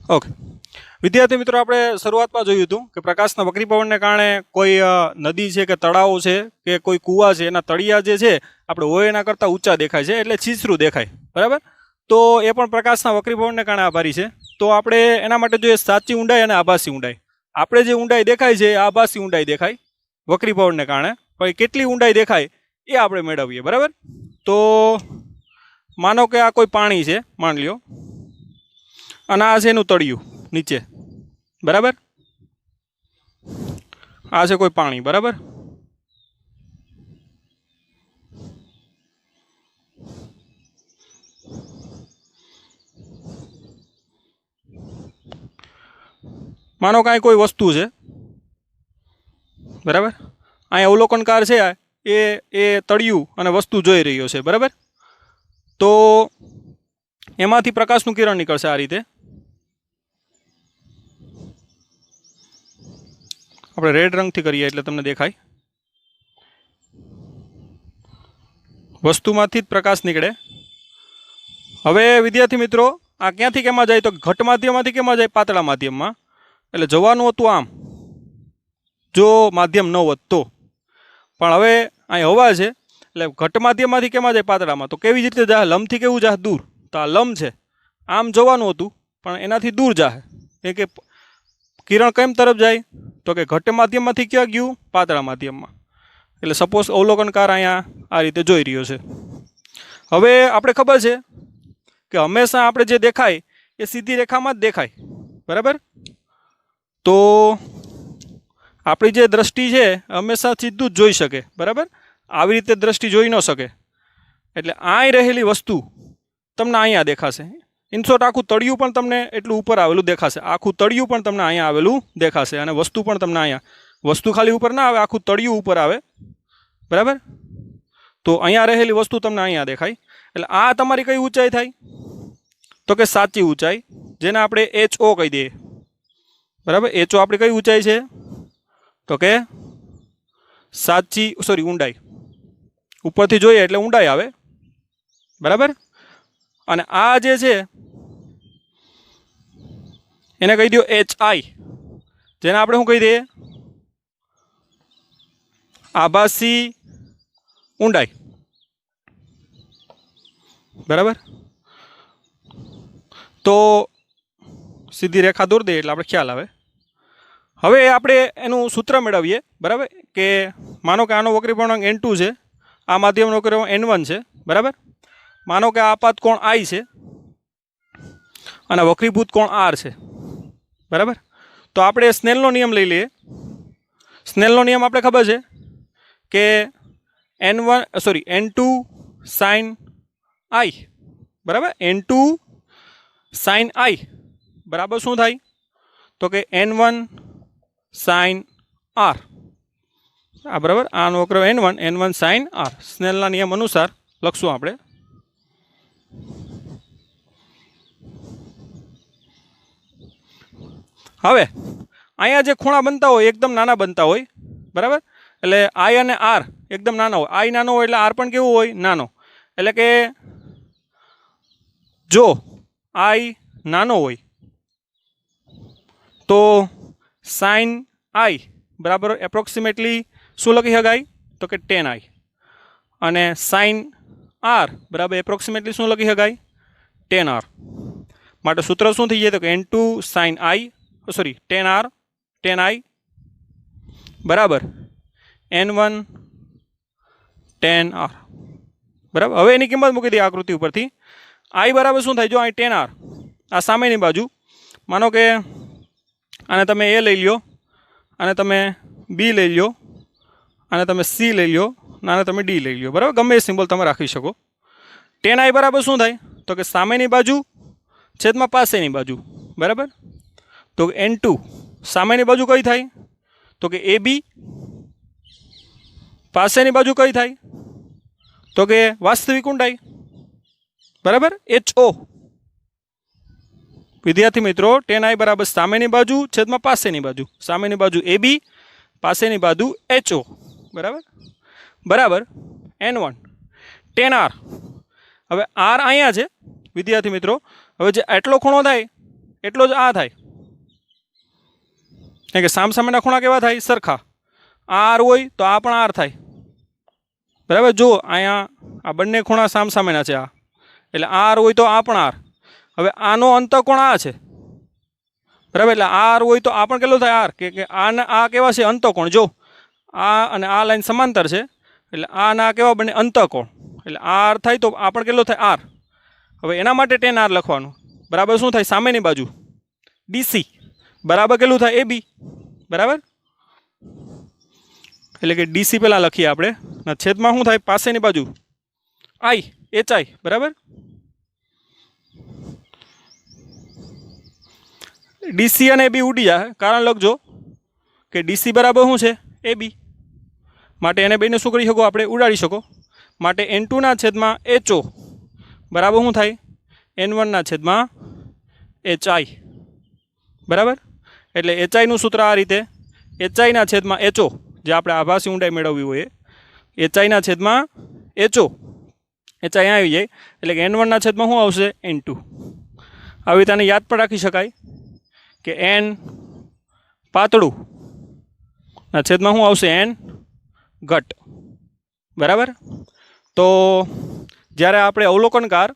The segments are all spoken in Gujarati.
ओके विद्यार्थी मित्रों આપણે શરૂઆતમાં જોયું હતું કે પ્રકાશના વક્રીભવનને કારણે કોઈ નદી છે કે તળાવ છે કે કોઈ કૂવા છે એના તળિયા જે છે આપણે હોય એના કરતાં ઊંચા દેખાય છે એટલે છીછરું દેખાય બરાબર તો એ પણ પ્રકાશના વક્રીભવનને કારણે આભારી છે તો આપણે એના માટે જોઈએ સાચી ઊંડાઈ અને આભાસી ઊંડાઈ આપણે જે ઊંડાઈ દેખાય છે એ આભાસી ઊંડાઈ દેખાય વક્રીભવનને કારણે પણ કેટલી ઊંડાઈ દેખાય એ આપણે મેળવીએ બરાબર તો માનો કે આ કોઈ પાણી છે માન લ્યો અને આ છે એનું તળિયું નીચે બરાબર આ છે કોઈ પાણી બરાબર માનો કાંઈ કોઈ વસ્તુ છે બરાબર અહીં અવલોકનકાર છે એ તળિયું અને વસ્તુ જોઈ રહ્યો છે બરાબર તો એમાંથી પ્રકાશનું કિરણ નીકળશે આ રીતે આપણે રેડ રંગથી કરીએ એટલે તમને દેખાય વસ્તુમાંથી જ પ્રકાશ નીકળે હવે વિદ્યાર્થી મિત્રો આ ક્યાંથી કેમાં જાય તો ઘટ માધ્યમમાંથી કેમાં જાય પાતળા માધ્યમમાં એટલે જવાનું હતું આમ જો માધ્યમ ન હોત તો પણ હવે અહીં હવા છે એટલે ઘટ માધ્યમમાંથી કેમાં જાય પાતળામાં તો કેવી રીતે જાય લંબથી કેવું જાય દૂર તો આ લંબ છે આમ જવાનું હતું પણ એનાથી દૂર જાય એ કે કિરણ કેમ તરફ જાય તો કે ઘટ માધ્યમમાંથી ક્યાં ગયું પાતળા માધ્યમમાં એટલે સપોઝ અવલોકનકાર અહીંયા આ રીતે જોઈ રહ્યો છે હવે આપણે ખબર છે કે હંમેશા આપણે જે દેખાય એ સીધી રેખામાં જ દેખાય બરાબર તો આપણી જે દ્રષ્ટિ છે હંમેશા સીધું જ જોઈ શકે બરાબર આવી રીતે દ્રષ્ટિ જોઈ ન શકે એટલે અહીં રહેલી વસ્તુ તમને અહીંયા દેખાશે ઇનશોર્ટ આખું તળિયું પણ તમને એટલું ઉપર આવેલું દેખાશે આખું તળિયું પણ તમને અહીંયા આવેલું દેખાશે અને વસ્તુ પણ તમને અહીંયા વસ્તુ ખાલી ઉપર ના આવે આખું તળિયું ઉપર આવે બરાબર તો અહીંયા રહેલી વસ્તુ તમને અહીંયા દેખાય એટલે આ તમારી કઈ ઊંચાઈ થાય તો કે સાચી ઊંચાઈ જેને આપણે HO કહી દઈએ બરાબર HO આપણી કઈ ઊંચાઈ છે તો કે સાચી ઊંડાઈ ઉપરથી જોઈએ એટલે ઊંડાઈ આવે બરાબર અને આ જે છે એને કહી દો HI જેને આપણે શું કહી દઈએ આભાસી ઊંડાઈ બરાબર તો સીધી રેખા દોર દઈએ એટલે આપણે ખ્યાલ આવે હવે આપણે એનું સૂત્ર મેળવીએ બરાબર કે માનો કે આનો વક્રીભવનાંક N2 છે આ માધ્યમનો વક્રીભવનાંક N1 છે બરાબર માનો કે આ આપાત કોણ I છે અને વક્રીભૂત કોણ R છે બરાબર તો આપણે સ્નેલનો નિયમ લઈ લઈએ સ્નેલનો નિયમ આપણે ખબર છે કે N2 sin I બરાબર N2 sin I બરાબર શું થાય તો કે N1 sin R આ બરાબર આનો વક્ર N1 sin R સ્નેલના નિયમ અનુસાર લખશું આપણે હવે અહીંયા જે ખૂણા બનતા હોય એકદમ નાના બનતા હોય બરાબર એટલે I અને R એકદમ નાના હોય I નાનો હોય એટલે R પણ કેવું હોય નાનો એટલે કે જો I નાનો હોય તો sin I બરાબર એપ્રોક્સિમેટલી શું લખી શકાય તો કે 10I અને sin R બરાબર એપ્રોક્સિમેટલી શું લખી શકાય 10R માટે સૂત્ર શું થઈ જાય તો કે N2 sin I 10I બરાબર N1 10R બરાબર હવે એની કિંમત મૂકી દઈએ આકૃતિ ઉપરથી I બરાબર શું થાય જો અહીં 10R આ સામેની બાજુ માનો કે આને તમે A લઈ લ્યો અને તમે B લઈ લ્યો અને તમે C લઈ લ્યો અને તમે D લઈ લ્યો બરાબર ગમે એ સિમ્બોલ તમે રાખી શકો 10I બરાબર શું થાય તો કે સામેની બાજુ છેદમાં પાસેની બાજુ બરાબર તો N2 સામેની બાજુ કઈ થાય તો કે AB પાસેની બાજુ કઈ થાય તો કે વાસ્તવિક ઊંડાઈ બરાબર HO વિદ્યાર્થી મિત્રો 10I બરાબર સામેની બાજુ છેદમાં પાસેની બાજુ AB પાસેની બાજુ HO બરાબર N1 10R હવે R અહીંયા છે વિદ્યાર્થી મિત્રો હવે જે આટલો ખૂણો થાય એટલો જ આ થાય, કારણ કે સામસામેના ખૂણા કેવા થાય? સરખા. આર હોય તો આ પણ આર થાય, બરાબર. જો અહીંયા આ બંને ખૂણા સામસામેના છે, આ એટલે આર હોય તો આ પણ આર. હવે આનો અંતઃકોણ આ છે, બરાબર. એટલે આર હોય તો આ પણ કેટલો થાય? આર. કે આ કેવા છે? અંતઃકોણ. જો આ અને આ લાઈન સમાંતર છે, એટલે આ ના કેવા બને? અંતઃકોણ. એટલે આર થાય તો આ પણ કેટલો થાય? આર. હવે એના માટે ટેન આર લખવાનું, બરાબર. શું થાય? સામેની બાજુ ડીસી બરાબર કેટલું થાય? AB, બરાબર. એટલે કે ડીસી પહેલાં લખીએ આપણે, ના છેદમાં શું થાય? પાસેની બાજુ આઈ, HI, બરાબર. ડીસી અને AB ઉડી જાય, કારણ લખજો કે ડીસી બરાબર શું છે? AB. માટે એને બેને શું કરી શકો? આપણે ઉડાડી શકો. માટે N2 ના છેદમાં HO બરાબર શું થાય? N1 ના છેદમાં HI, બરાબર. એટલે HI નું સૂત્ર આ રીતે, HI ના છેદમાં HO, જે આપણે આભાસી ઊંડાઈ મેળવવી હોય, HI ના છેદમાં HO, HI અહીંયા આવી જાય, એટલે કે N1 ના છેદમાં શું આવશે? N2. આવી રીતે આને યાદ પણ રાખી શકાય કે N પાતળું ના છેદમાં શું આવશે? N ઘટ, બરાબર. તો જ્યારે આપણે અવલોકનકાર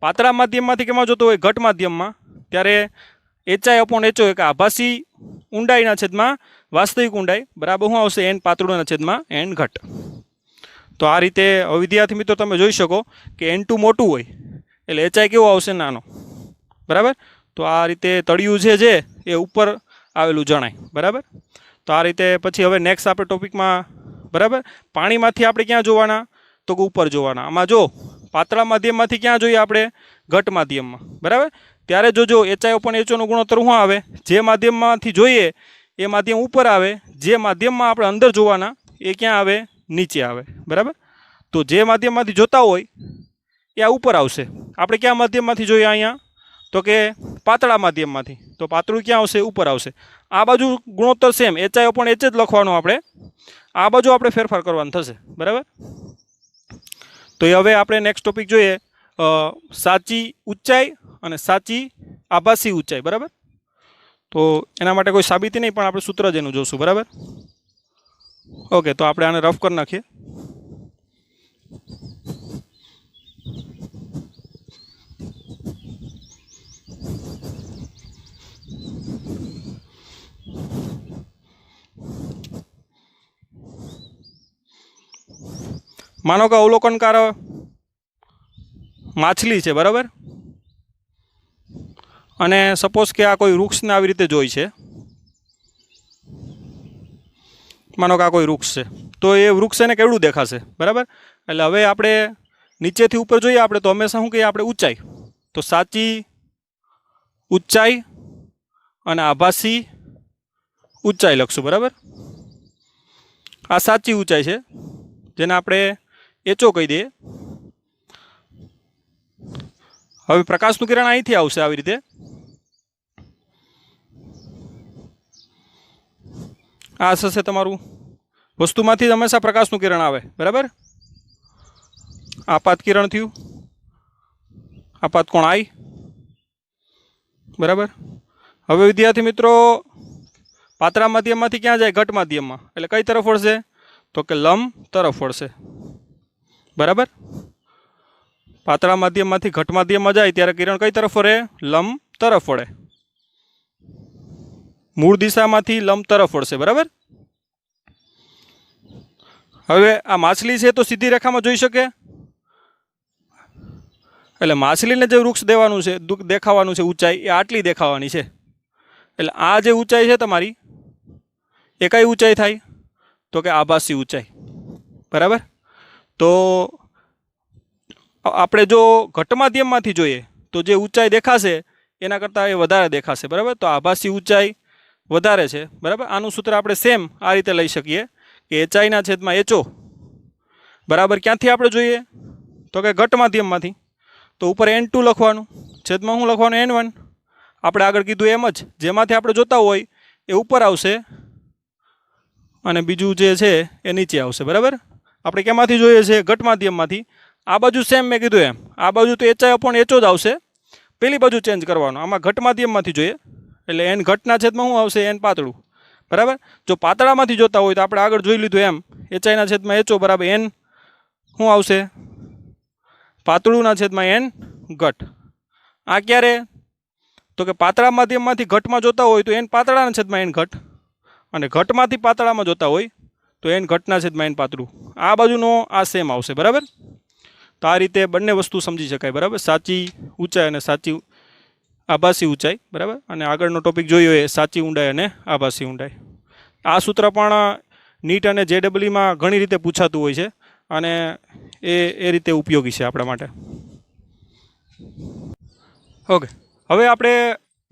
પાતળા માધ્યમમાંથી કેમાં જોતો હોય? ઘટ માધ્યમમાં, ત્યારે HI/HO કે આભાસી ઊંડાઈના છેદમાં વાસ્તવિક ઊંડાઈ બરાબર શું આવશે? N પાતળુંના છેદમાં N ઘટ. તો આ રીતે વિદ્યાર્થી મિત્રો તમે જોઈ શકો કે N2 મોટું હોય એટલે HI કેવો આવશે? નાનો, બરાબર. તો આ રીતે તળિયું જે એ ઉપર આવેલું જણાય, બરાબર. તો આ રીતે પછી હવે નેક્સ્ટ આપણે ટોપિકમાં, બરાબર, પાણીમાંથી આપણે ક્યાં જોવાના? તો કે ઉપર જોવાના. આમાં જો પાતળા માધ્યમમાંથી ક્યાં જોઈએ આપણે? ઘટ માધ્યમમાં, બરાબર. ત્યારે જોજો HI/HO નો ગુણોત્તર શું આવે? જે માધ્યમમાંથી જોઈએ એ માધ્યમ ઉપર આવે, જે માધ્યમમાં આપણે અંદર જોવાના એ ક્યાં આવે? નીચે આવે, બરાબર. તો જે માધ્યમમાંથી જોતા હોય એ આ ઉપર આવશે. આપણે ક્યાં માધ્યમમાંથી જોઈએ? અહીંયા તો કે પાતળા માધ્યમમાંથી. તો પાતળું ક્યાં આવશે? ઉપર આવશે. આ બાજુ ગુણોત્તર સેમ HI/H જ લખવાનું આપણે, આ બાજુ આપણે ફેરફાર કરવાનું થશે, બરાબર. તો એ હવે આપણે નેક્સ્ટ ટોપિક જોઈએ, સાચી ઊંચાઈ અને સાચી આભાસી ઊંચાઈ, બરાબર. તો એના માટે કોઈ સાબિતી નહીં, પણ આપણે સૂત્ર જ એનું જોશું, બરાબર. ઓકે, તો આપણે આને રફ કરી નાખીએ. માનો કે અવલોકનકાર માછલી છે, બરાબર. અને સપોઝ કે આ કોઈ વૃક્ષને આવી રીતે જોઈ છે, માનો કે આ કોઈ વૃક્ષ છે, તો એ વૃક્ષ એને કેવડું દેખાશે? બરાબર. એટલે હવે આપણે નીચેથી ઉપર જોઈએ આપણે તો હંમેશા શું કહીએ આપણે? ઊંચાઈ. તો સાચી ઊંચાઈ અને આભાસી ઊંચાઈ લખશું, બરાબર. આ સાચી ઊંચાઈ છે, જેને આપણે HO કહી દઈએ. હવે પ્રકાશનું કિરણ અહીંથી આવશે આવી રીતે. આ થશે તમારું વસ્તુમાંથી હંમેશા પ્રકાશનું કિરણ આવે, બરાબર. આપાત કિરણ થયું, આપાત કોણ I, બરાબર. હવે વિદ્યાર્થી મિત્રો પાતળા માધ્યમમાંથી ક્યાં જાય? ઘટ માધ્યમમાં. એટલે કઈ તરફ વળશે? તો કે લંબ તરફ વળશે, બરાબર. પાતળા માધ્યમમાંથી ઘટ માધ્યમમાં જાય ત્યારે કિરણ કઈ તરફ વળે? લંબ તરફ વળે. મૂળ દિશામાંથી લંબ તરફ વળશે, બરાબર. હવે આ માછલી છે તો સીધી રેખામાં જોઈ શકે, એટલે માછલીને જે વૃક્ષ દેવાનું છે, દેખાવાનું છે ઊંચાઈ, એ આટલી દેખાવાની છે. એટલે આ જે ઊંચાઈ છે તમારી, એ કઈ ઊંચાઈ થાય? તો કે આભાસી ઊંચાઈ, બરાબર. તો આપણે જો ઘટ માધ્યમમાંથી જોઈએ તો જે ઊંચાઈ દેખાશે એના કરતાં એ વધારે દેખાશે, બરાબર. તો આભાસી ઊંચાઈ વધારે છે, બરાબર. આનું સૂત્ર આપણે સેમ આ રીતે લઈ શકીએ કે HI/HO બરાબર ક્યાંથી આપણે જોઈએ? તો કે ઘટ માધ્યમમાંથી. તો ઉપર N2 લખવાનું, છેદમાં શું લખવાનું? N1. આપણે આગળ કીધું એમ જ, જેમાંથી આપણે જોતા હોય એ ઉપર આવશે અને બીજું જે છે એ નીચે આવશે, બરાબર. આપણે કેમાંથી જોઈએ છે? ઘટ માધ્યમમાંથી. આ બાજુ સેમ મેં કીધું એમ, આ બાજુ તો HI/HO જ આવશે, પેલી બાજુ ચેન્જ કરવાનો. આમાં ઘટ માધ્યમમાંથી જોઈએ એટલે એન ઘટના છેદમાં શું આવશે? એન પાતળું. બરાબર. જો પાતળામાંથી જોતા હોય તો આપણે આગળ જોઈ લીધું એમ એચઆઈના છેદમાં એચઓ બરાબર એન શું આવશે? પાતળુંના છેદમાં એન ઘટ. આ ક્યારે? તો કે પાતળા માધ્યમમાંથી ઘટમાં જોતા હોય તો એન પાતળાના છેદમાં એન ઘટ, અને ઘટમાંથી પાતળામાં જોતા હોય તો એન ઘટના છેદમાં એન પાતળું. આ બાજુનો આ સેમ આવશે. બરાબર. તો આ રીતે બંને વસ્તુ સમજી શકાય. બરાબર. સાચી ઊંચાઈ અને સાચી આભાસી ઊંચાઈ. બરાબર. અને આગળનો ટોપિક જોયો એ સાચી ઊંડાઈ અને આભાસી ઊંડાઈ. આ સૂત્ર પણ નીટ અને જેડબલઈમાં ઘણી રીતે પૂછાતું હોય છે અને એ રીતે ઉપયોગી છે આપણા માટે. ઓકે, હવે આપણે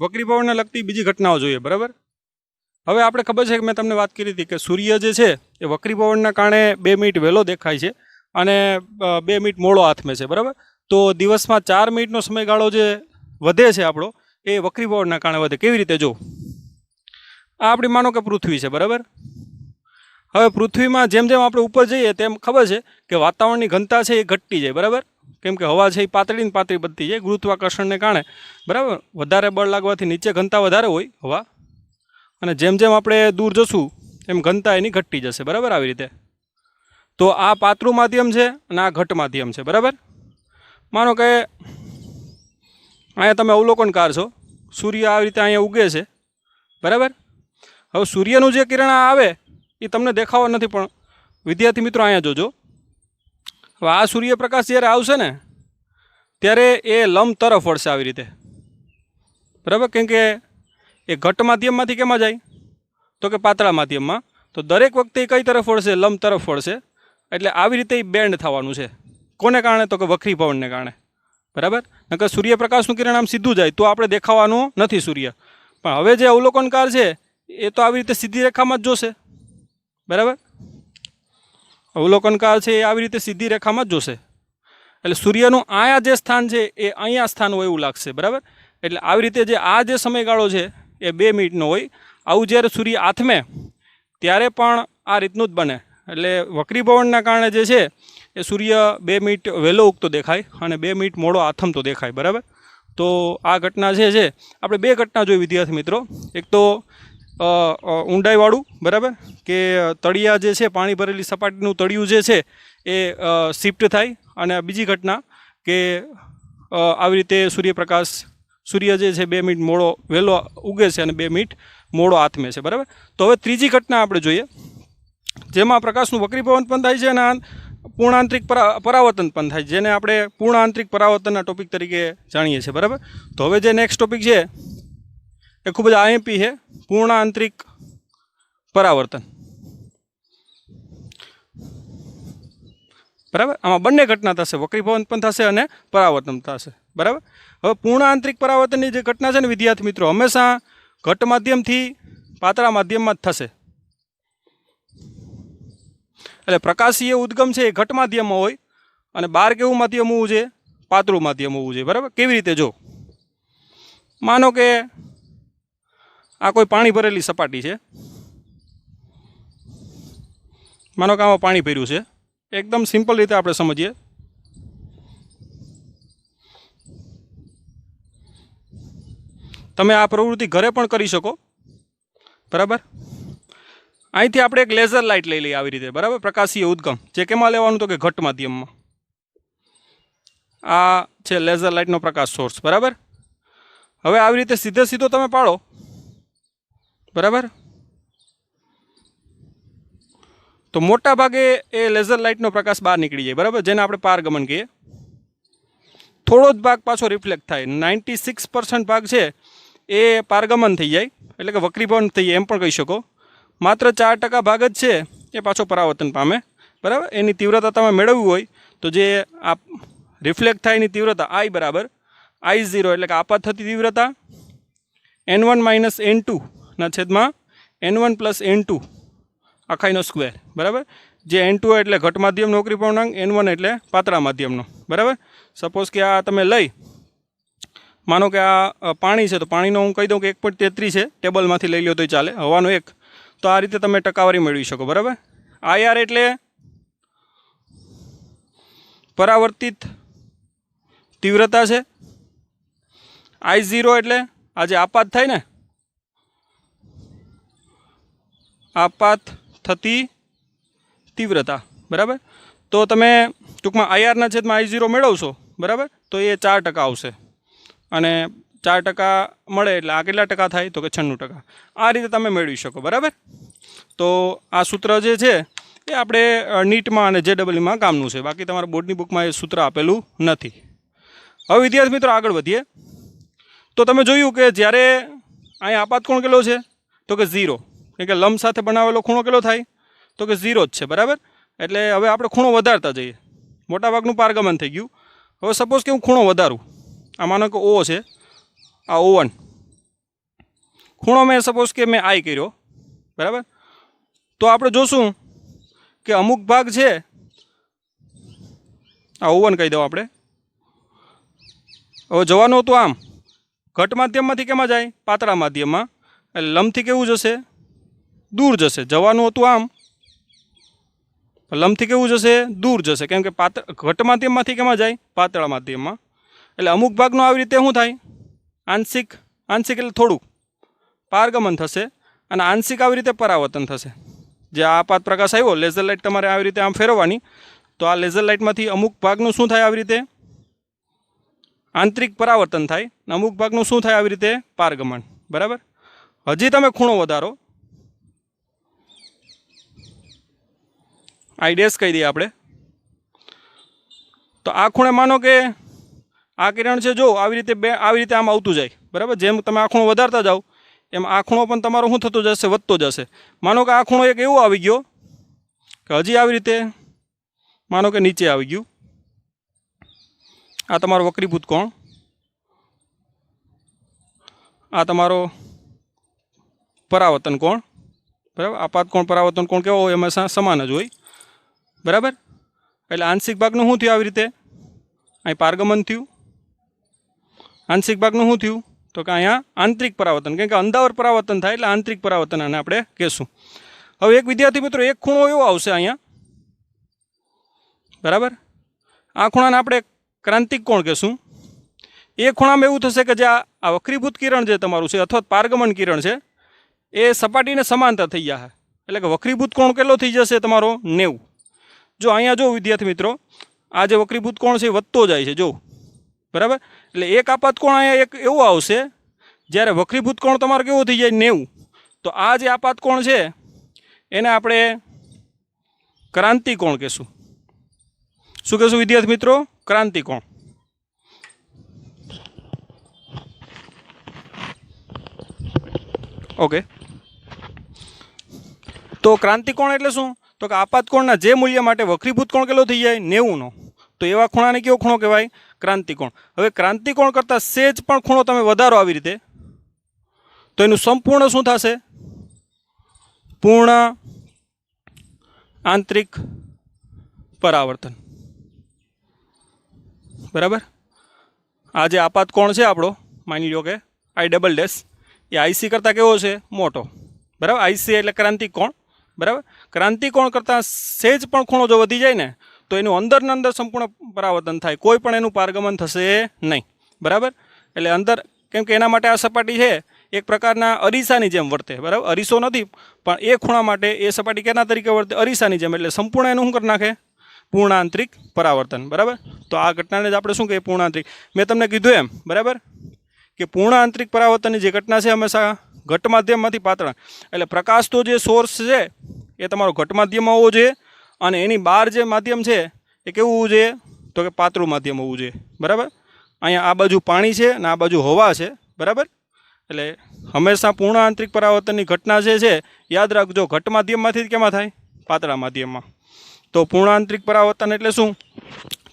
વક્રીભાવને લગતી બીજી ઘટનાઓ જોઈએ. બરાબર. હવે આપણે ખબર છે કે મેં તમને વાત કરી હતી કે સૂર્ય જે છે એ વક્રીભાવનના કારણે 2 મિનિટ વહેલો દેખાય છે અને 2 મિનિટ મોડો આથમે છે. બરાબર. તો દિવસમાં 4 મિનિટનો સમયગાળો જે વધે છે આપણો એ વક્રીભાવનના કારણે વધે. કેવી રીતે? જો આ આપણી માનો કે પૃથ્વી છે. બરાબર. હવે પૃથ્વીમાં જેમ જેમ આપણે ઉપર જઈએ તેમ ખબર છે કે વાતાવરણની ઘનતા છે એ ઘટતી જાય. બરાબર. કેમ કે હવા છે એ પાતળી ને પાતળી બનતી જાય ગુરુત્વાકર્ષણને કારણે. બરાબર. વધારે બળ લાગવાથી નીચે ઘનતા વધારે હોય હવા, અને જેમ જેમ આપણે દૂર જશું એમ ઘનતા એની ઘટતી જશે. બરાબર. આવી રીતે. તો આ પાતળું માધ્યમ છે અને આ ઘટ માધ્યમ છે. બરાબર. માનો કે અહીંયા તમે અવલોકનકાર છો, સૂર્ય આવી રીતે અહીંયા ઉગે છે. બરાબર. હવે સૂર્યનું જે કિરણ આવે એ તમને દેખાવા નથી, પણ વિદ્યાર્થી મિત્રો અહીંયા જોજો. હવે આ સૂર્યપ્રકાશ જ્યારે આવશે ને ત્યારે એ લંબ તરફ વળશે આવી રીતે. બરાબર. કેમ કે એ ઘટ માધ્યમમાંથી કેમાં જાય? તો કે પાતળા માધ્યમમાં. તો દરેક વખતે એ કઈ તરફ વળશે? લંબ તરફ વળશે. એટલે આવી રીતે એ બેન્ડ થવાનું છે. કોને કારણે? તો કે વક્રીભાવનને કારણે. બરાબર. નકર સૂર્યપ્રકાશનું કિરણ આમ સીધું જાય તો આપણે દેખાવાનું નથી સૂર્ય. પણ હવે જે અવલોકનકાર છે એ તો આવી રીતે સીધી રેખામાં જ જોશે. બરાબર. અવલોકનકાર છે એ આવી રીતે સીધી રેખામાં જ જોશે. એટલે સૂર્યનું આયા જે સ્થાન છે એ અહીંયા સ્થાન હોય એવું લાગશે. બરાબર. એટલે આવી રીતે જે આ જે સમયગાળો છે એ 2 મિનિટનો હોય. આવું જ્યારે સૂર્ય આથમે ત્યારે પણ આ રીતનું જ બને. એટલે વક્રીભાવનના કારણે જે છે એ સૂર્ય 2 મિનિટ વહેલો ઉગતો દેખાય અને 2 મિનિટ મોડો આથમતો દેખાય. બરાબર. તો આ ઘટના છે આપણે 2 ઘટના જોઈ વિદ્યાર્થી મિત્રો. એક તો ઊંડાઈવાળું. બરાબર. કે તળિયા જે છે પાણી ભરેલી સપાટીનું તળિયું જે છે એ શિફ્ટ થાય, અને બીજી ઘટના કે આવી રીતે સૂર્ય જે છે 2 મિનિટ મોડો વહેલો ઉગે છે અને 2 મિનિટ મોડો આથમે છે. બરાબર. તો હવે ત્રીજી ઘટના આપણે જોઈએ જેમાં પ્રકાશનું વક્રીભવન પણ થાય છે અને પૂર્ણાંતરિક પરાવર્તન પણ થાય છે, જેને આપણે પૂર્ણાંતરિક પરાવર્તનના ટોપિક તરીકે જાણીએ છીએ. બરાબર. તો હવે જે નેક્સ્ટ ટોપિક છે એ ખૂબ જ આઈએમપી છે, પૂર્ણાંતરિક પરાવર્તન. બરાબર. આમાં બંને ઘટના થશે, વક્રીભવન પણ થશે અને પરાવર્તન થશે. બરાબર. હવે પૂર્ણાંતરિક પરાવર્તનની જે ઘટના છે ને વિદ્યાર્થી મિત્રો, હંમેશા ઘટ માધ્યમથી પાતળા માધ્યમમાં જ થશે. એટલે પ્રકાશીય ઉદ્ગમ છે એ ઘટ માધ્યમમાં હોય અને બહાર કેવું માધ્યમ હોવું છે? પાતળું માધ્યમ હોવું જોઈએ. બરાબર. કેવી રીતે? જો માનો કે આ કોઈ પાણી ભરેલી સપાટી છે. માનો કે આમાં પાણી ભર્યું છે. એકદમ સિમ્પલ રીતે આપણે સમજીએ. તમે આ પ્રવૃત્તિ ઘરે પણ કરી શકો. બરાબર. અહીંથી આપણે એક લેઝર લાઇટ લઈ લઈએ આવી રીતે. બરાબર. પ્રકાશીય ઉદ્ગમ જે કેમાં લેવાનું? તો કે ઘટ માધ્યમમાં. આ છે લેઝર લાઇટનો પ્રકાશ સોર્સ. બરાબર. હવે આવી રીતે સીધો તમે પાડો. બરાબર. તો મોટા ભાગે એ લેઝર લાઇટનો પ્રકાશ બહાર નીકળી જાય. બરાબર. જેને આપણે પારગમન કહીએ. થોડો જ ભાગ પાછો રિફ્લેક્ટ થાય. 96% ભાગ છે એ પારગમન થઈ જાય, એટલે કે વક્રીભવન થઈ જાય એમ પણ કહી શકો. માત્ર 4% ભાગ જ છે એ પાછો પરાવર્તન પામે. બરાબર. એની તીવ્રતા તમે મેળવવી હોય તો જે આ રિફ્લેક્ટ થાય એની તીવ્રતા I બરાબર I0, એટલે કે આપાત થતી તીવ્રતા n1 - n2 ના છેદમાં n1 + n2 આખાઈનો સ્ક્વેર. બરાબર. જે n2 એટલે ઘટ માધ્યમનો વક્રીભવનાંક, n1 એટલે પાતળા માધ્યમનો. બરાબર. સપોઝ કે આ તમે લઈ માનો કે આ પાણી છે તો પાણીનો હું કહી દઉં કે 1.33 છે. ટેબલમાંથી લઈ લો તોય ચાલે, હવાનો 1. તો આ રીતે તમે ટકાવારી મેળવી શકો. બરાબર. IR એટલે પરાવર્તિત તીવ્રતા છે I0 એટલે આ જે આપાત થાય ને, આપાત થતી તીવ્રતા, બરાબર. તો તમે ટૂંકમાં IR ના છેદમાં I0 મેળવશો, બરાબર, તો એ 4% આવશે. અને 4% મળે એટલે આ કેટલા ટકા થાય? તો કે 96%. આ રીતે તમે મેળવી શકો, બરાબર. તો આ સૂત્ર જે છે એ આપણે નીટમાં અને JEEમાં કામનું છે, બાકી તમારા બોર્ડની બુકમાં એ સૂત્ર આપેલું નથી. હવે વિદ્યાર્થી મિત્રો આગળ વધીએ. તો તમે જોયું કે જ્યારે અહીંયા આપાત કોણ કેટલો છે? તો કે 0. એટલે કે લંબ સાથે બનાવેલો ખૂણો કેટલો થાય? તો કે 0 જ છે, બરાબર. એટલે હવે આપણે ખૂણો વધારતા જઈએ. મોટાભાગનું પારગમન થઈ ગયું. હવે સપોઝ કે હું ખૂણો વધારું, આ માનો કે O છે, આ O1 ખૂણો મેં સપોઝ કે મેં I કર્યો, બરાબર. તો આપણે જોશું કે અમુક ભાગ છે, આ O1 કહી દઉં આપણે. હવે જવાનું હતું આમ, ઘટ માધ્યમમાંથી કેમાં જાય? પાતળા માધ્યમમાં. એટલે લંબથી કેવું જશે? દૂર જશે. જવાનું હતું આમ, લંબથી કેવું જશે? દૂર જશે. કેમ કે ઘટ માધ્યમમાંથી કેમાં જાય? પાતળા માધ્યમમાં. એટલે અમુક ભાગનું આવી રીતે શું થાય? આંશિક એટલે થોડું પારગમન થશે, અને આંશિક આવી રીતે પરાવર્તન થશે. જે આપાત પ્રકાશ આવ્યો, લેઝર લાઇટ તમારે આવી રીતે આમ ફેરવવાની, તો આ લેઝર લાઇટમાંથી અમુક ભાગનું શું થાય? આવી રીતે આંતરિક પરાવર્તન થાય, અને અમુક ભાગનું શું થાય? આવી રીતે પારગમન, બરાબર. હજી તમે ખૂણો વધારો, I' કહી દઈએ આપણે. તો આ ખૂણે માનો કે આ કિરણ છે, જો આવી રીતે આમ આવતું જાય, બરાબર. જેમ તમે આ ખૂણો વધારતા જાઓ એમ આ ખૂણો પણ તમારો શું થતો જશે? વધતો જશે. માનો કે આ ખૂણો એક એવો આવી ગયો કે હજી આવી રીતે માનો કે નીચે આવી ગયું. આ તમારો વક્રીભૂત કોણ, આ તમારો પરાવર્તન કોણ, બરાબર. આપાત કોણ પરાવર્તન કોણ કેવો હોય? એમાં સમાન જ હોય, બરાબર. એટલે આંશિક ભાગનું શું થયું? આવી રીતે અહીં પારગમન થયું. આંશિક ભાગનું શું થયું? તો કે અહીંયા આંતરિક પરાવર્તન, કેમ કે અંધાવર પરાવર્તન થાય એટલે આંતરિક પરાવર્તન આને આપણે કહેશું. હવે એક વિદ્યાર્થી મિત્રો એક ખૂણો એવો આવશે અહીંયા, બરાબર. આ ખૂણાને આપણે ક્રાંતિક કોણ કહેશું. એ ખૂણામાં એવું થશે કે જે આ વક્રીભૂત કિરણ જે તમારું છે અથવા પારગમન કિરણ છે એ સપાટીને સમાંતર થઈ જશે. એટલે કે વક્રીભૂત કોણ કેટલો થઈ જશે તમારો? 90. જો અહીંયા જો વિદ્યાર્થી મિત્રો, આ જે વક્રીભૂત કોણ છે એ વધતો જાય છે, જો, બરાબર. એટલે એક આપાત કોણ અહીંયા એક એવો આવશે જ્યારે વક્રીભૂત કોણ તમારો કેવો થઈ જાય? 90. તો આ જે આપાત કોણ છે એને આપણે ક્રાંતિ કોણ કહેશું. શું કહેશું વિદ્યાર્થી મિત્રો? ક્રાંતિ કોણ. ઓકે. તો ક્રાંતિ કોણ એટલે શું? તો કે આપાત કોણના જે મૂલ્ય માટે વક્રીભૂત કોણ કેટલો થઈ જાય? 90નો. તો એવા ખૂણાને કેવો ખૂણો કહેવાય? ક્રાંતિ કોણ. હવે ક્રાંતિ કોણ કરતાં સેજ પણ ખૂણો તમે વધારો આવી રીતે, તો એનું સંપૂર્ણ શું થશે? પૂર્ણ આંતરિક પરાવર્તન, બરાબર. આ જે આપાત કોણ છે આપણો, માની લો કે I', એ IC કરતાં કેવો છે? મોટો, બરાબર. IC એટલે ક્રાંતિક કોણ, બરાબર. ક્રાંતિક કોણ કરતાં સેજ પણ ખૂણો જો વધી જાય ને તો એનું અંદરના અંદર સંપૂર્ણ પરાવર્તન થાય, કોઈ પણ એનું પારગમન થશે નહીં, બરાબર. એટલે અંદર, કેમ કે એના માટે આ સપાટી છે એક પ્રકારના અરીસાની જેમ વર્તે, બરાબર. અરીસો નથી પણ એ ખૂણા માટે એ સપાટી કેના તરીકે વર્તે? અરીસાની જેમ. એટલે સંપૂર્ણ એનું શું કરી નાખે? પૂર્ણ આંતરિક પરાવર્તન, બરાબર. તો આ ઘટનાને જ આપણે શું કહીએ? પૂર્ણ આંતરિક. મેં તમને કીધું એમ, બરાબર, કે પૂર્ણ આંતરિક પરાવર્તનની જે ઘટના છે હંમેશા ઘટ માધ્યમમાંથી પાતળા, એટલે પ્રકાશ તો જે સોર્સ છે એ તમારો ઘટ માધ્યમમાં હોવો જોઈએ, અને એની બહાર જે માધ્યમ છે એ કેવું હોવું જોઈએ? તો કે પાતળું માધ્યમ હોવું જોઈએ, બરાબર. અહીંયા આ બાજુ પાણી છે અને આ બાજુ હવા છે, બરાબર. એટલે હંમેશા પૂર્ણ આંતરિક પરાવર્તનની ઘટના જે છે યાદ રાખજો, ઘટ માધ્યમમાંથી જ કેમાં થાય? પાતળા માધ્યમમાં. તો પૂર્ણ આંતરિક પરાવર્તન એટલે શું?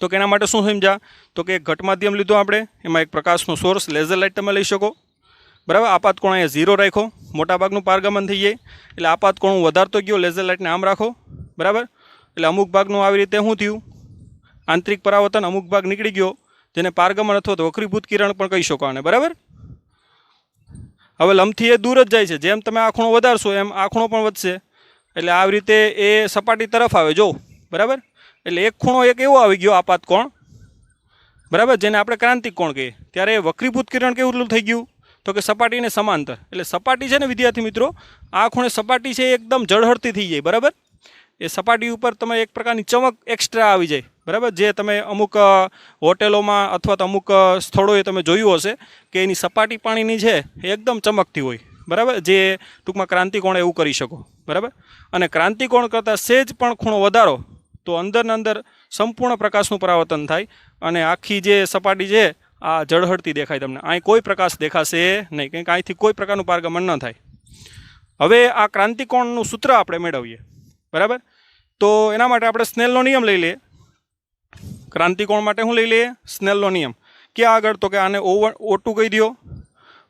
તો કે એના માટે શું સમજ્યા? તો કે એક ઘટ માધ્યમ લીધું આપણે, એમાં એક પ્રકાશનો સોર્સ લેઝર લાઇટ તમે લઈ શકો, બરાબર. આપાત કોણ અહીંયા 0 રાખ્યો, મોટાભાગનું પારગમન થઈ જાય. એટલે આપાત કોણ વધારતો ગયો, લેઝર લાઇટને આમ રાખો, બરાબર. એટલે અમુક ભાગનું આવી રીતે શું થયું? આંતરિક પરાવર્તન. અમુક ભાગ નીકળી ગયો જેને પારગમન અથવા તો વક્રીભૂત કિરણ પણ કહી શકો આને, બરાબર. હવે લંબથી એ દૂર જ જાય છે, જેમ તમે આ ખૂણો વધારશો એમ આ ખૂણો પણ વધશે. એટલે આવી રીતે એ સપાટી તરફ આવે, જો, બરાબર. એટલે એક ખૂણો એક એવો આવી ગયો આપાત કોણ બરાબર, જેને આપણે ક્રાંતિક કોણ કહીએ, ત્યારે વક્રીભૂત કિરણ કેવું થઈ ગયું તો કે સપાટીને સમાંતર. એટલે સપાટી છે ને વિદ્યાર્થી મિત્રો, આ ખૂણે સપાટી છે એકદમ ઝળહળતી થઈ જાય. બરાબર, એ સપાટી ઉપર તમે એક પ્રકારની ચમક એક્સ્ટ્રા આવી જાય. બરાબર, જે તમે અમુક હોટેલોમાં અથવા તો અમુક સ્થળોએ તમે જોયું હશે કે એની સપાટી પાણીની છે એ એકદમ ચમકતી હોય. બરાબર, જે ટૂંકમાં ક્રાંતિકોણ એવું કરી શકો. બરાબર, અને ક્રાંતિકોણ કરતાં સેજ પણ ખૂણો વધારો તો અંદરના અંદર સંપૂર્ણ પ્રકાશનું પરાવર્તન થાય અને આખી જે સપાટી છે આ ઝળહળતી દેખાય તમને. અહીં કોઈ પ્રકાશ દેખાશે નહીં, કંઈક અહીંથી કોઈ પ્રકારનું પારગમન ન થાય. હવે આ ક્રાંતિકોણનું સૂત્ર આપણે મેળવીએ. બરાબર, તો એના માટે આપણે સ્નેલનો નિયમ લઈ લઈએ. ક્રાંતિકોણ માટે શું લઈ લઈએ? સ્નેલનો નિયમ. ક્યાં આગળ? તો કે આને O2 કહી દો,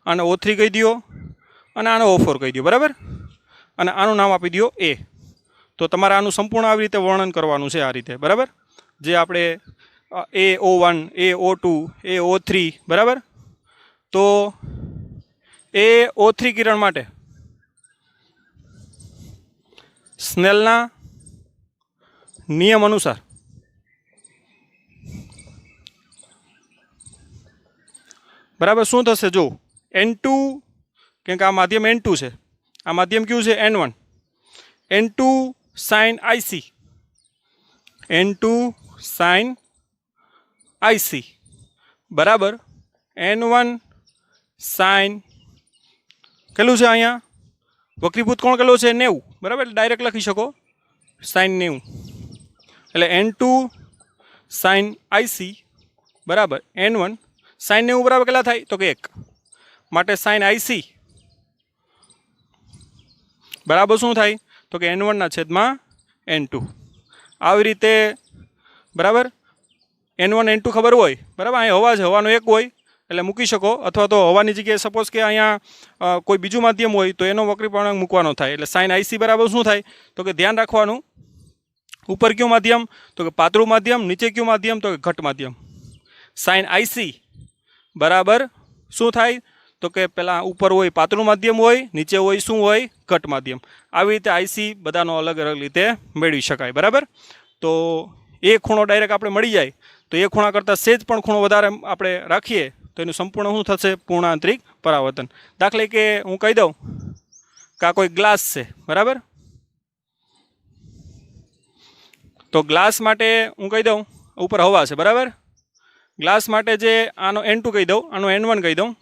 આને O3 કહી દો અને આને O4 કહી દો. બરાબર, અને આનું નામ આપી દો A. તો તમારે આનું સંપૂર્ણ આવી રીતે વર્ણન કરવાનું છે આ રીતે. બરાબર, જે આપણે AO1, AO2, AO3. બરાબર, તો AO3 કિરણ માટે સ્નેલના નિયમ અનુસાર બરાબર શું થશે? જો N2, કેમ કે આ માધ્યમ N2 છે, આ માધ્યમ કયું છે? N1. N2 sin IC, N2 sin IC બરાબર N1 sin કેટલું છે અહીંયા? વક્રીભૂત કોણ કેટલું છે? 90. બરાબર, ડાયરેક્ટ લખી શકો sin 90. એટલે N2 sin IC બરાબર N1 sin 90 બરાબર કેટલા થાય? તો કે 1. માટે sin IC બરાબર શું થાય? તો કે N1/N2. આવી રીતે બરાબર N1 N2 ખબર હોય. બરાબર, અહીં હવા છે, હવાનો એક હોય એટલે મૂકી શકો, અથવા તો હવાની જગ્યાએ સપોઝ કે અહીંયા કોઈ બીજું માધ્યમ હોય તો એનો વક્રીપૂર્ણાંક મૂકવાનો થાય. એટલે sin IC બરાબર શું થાય? તો કે ધ્યાન રાખવાનું, ઉપર કયું માધ્યમ? તો કે પાતળું માધ્યમ. નીચે કયું માધ્યમ? તો કે ઘટ માધ્યમ. sin IC બરાબર શું થાય? તો કે પેલા ઉપર હોય પાતળું માધ્યમ હોય, નીચે હોય શું હોય? ઘટ માધ્યમ. આવી રીતે IC બધાનો અલગ અલગ રીતે મેળવી શકાય. બરાબર, તો એ ખૂણો ડાયરેક્ટ આપણે મળી જાય તો એ ખૂણા કરતાં સેજ પણ ખૂણો વધારે આપણે રાખીએ તો એનું સંપૂર્ણ શું થશે? પૂર્ણ આંતરિક પરાવર્તન. દાખલા કે હું કહી દઉં કે આ કોઈ ગ્લાસ છે. બરાબર, તો ગ્લાસ માટે હું કહી દઉં ઉપર હવા છે. બરાબર, ગ્લાસ માટે જે આનો N2 કહી દઉં, આનો N1 કહી દઉં,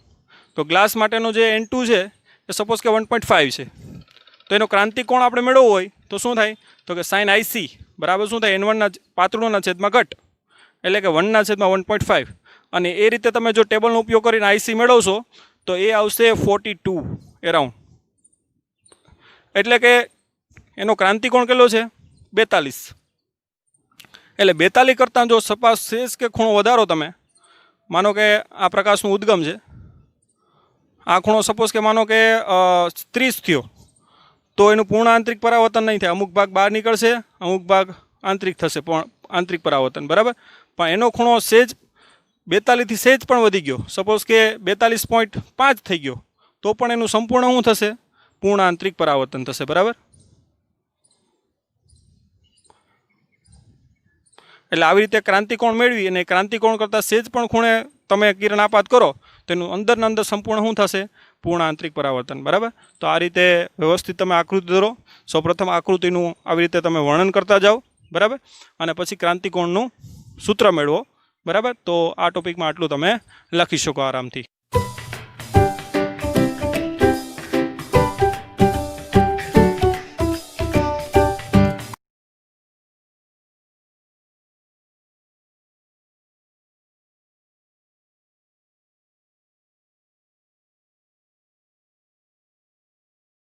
તો ગ્લાસ માટેનો જે N2 છે એ સપોઝ કે 1.5 છે. તો એનો ક્રાંતિક કોણ આપણે મેળવવો હોય તો શું થાય? તો કે sin IC બરાબર શું થાય? N1 પાતળુંના છેદમાં ઘટ, એટલે કે 1/1.5. અને એ રીતે તમે જો ટેબલનો ઉપયોગ કરીને IC મેળવશો તો એ આવશે 42 એરાઉન્ડ. એટલે કે એનો ક્રાંતિકોણ કેટલો છે? 42. એટલે 42 કરતાં જો સપાસ શેષ કે ખૂણો વધારો, તમે માનો કે આ પ્રકાશનું ઉદ્ગમ છે, આ ખૂણો સપોઝ કે માનો કે 30 થયો તો એનું પૂર્ણ આંતરિક પરાવર્તન નહીં થાય. અમુક ભાગ બહાર નીકળશે, અમુક ભાગ આંતરિક થશે, પણ આંતરિક પરાવર્તન. બરાબર, પણ એનો ખૂણો સેજ 42થી સેજ પણ વધી ગયો, સપોઝ કે 42.5 થઈ ગયો તો પણ એનું સંપૂર્ણ શું થશે? પૂર્ણ આંતરિક પરાવર્તન થશે. બરાબર, એટલે આવી રીતે ક્રાંતિકોણ મેળવી અને ક્રાંતિકોણ કરતાં સેજ પણ ખૂણે તમે કિરણ આપાત કરો તો એનું અંદરના અંદર સંપૂર્ણ શું થશે? પૂર્ણ આંતરિક પરાવર્તન. બરાબર, તો આ રીતે વ્યવસ્થિત તમે આકૃતિ દોરો. સૌપ્રથમ આકૃતિનું આવી રીતે તમે વર્ણન કરતા જાઓ. બરાબર, અને પછી ક્રાંતિકોણનું સૂત્ર મેળવો. બરાબર, તો આ ટોપિકમાં આટલું તમે લખી શકો આરામથી.